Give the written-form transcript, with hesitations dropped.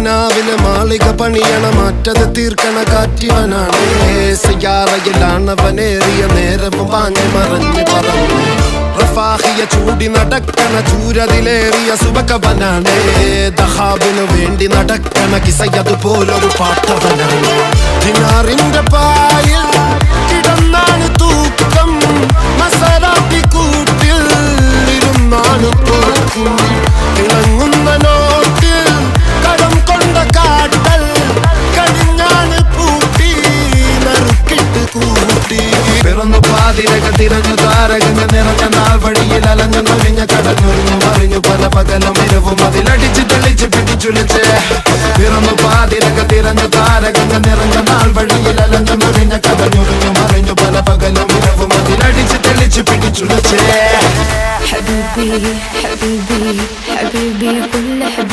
കിനാവിലെ മാളിക പണിയണ മാറ്റത് തീർക്കണ കാറ്റിവനാണ് സയ്യാറയിലാണവനേറിയ നേരവും പാഞ്ഞു മറഞ്ഞു പറന്നു റഫാഹിയ ചൂടി നടക്കണ ചൂരതിലേറിയ സുബകവനാണ് ദഹാബിനു വേണ്ടി നടക്കണ കിസയതുപോലൊരു പാട്ടവനാണ് ദിനാറിന്റെ പായിൽ കിടന്നാണ് തൂക്കം മസറാത്തി കൂട്ടിൽ ഇരുന്നാണ് തോക്കും തിളങ്ങുന്ന നോട്ടിൽ കടം കൊണ്ട കാട്ടൽ കഴിഞ്ഞാണ് പൂട്ടി നറുക്കിട്ട് കൂട്ടി പിറന്നു പാതിരക തിരഞ്ഞു താരകങ്ങ നിറഞ്ഞ നാൾ വഴിയിൽ അലഞ്ഞു നൊരിഞ്ഞ കടഞ്ഞൊരിഞ്ഞു മറിഞ്ഞു പല പകലും ഇരവും അതിലടിച്ച് തെളിച്ച് പിടിച്ചുലിച്ച് പിറന്നു പാതിരക തിരഞ്ഞു താരകങ്ങ നിറഞ്ഞ നാൾ വഴിയിൽ അലഞ്ഞു നൊരിഞ്ഞ കടഞ്ഞൊരിഞ്ഞു മറിഞ്ഞു പല പകലും ഇരവും അതിലടിച്ച് തെളിച്ച് പിടിച്ചുലിച്ച് حبيبي حبيبي حبيبي كل حبيبي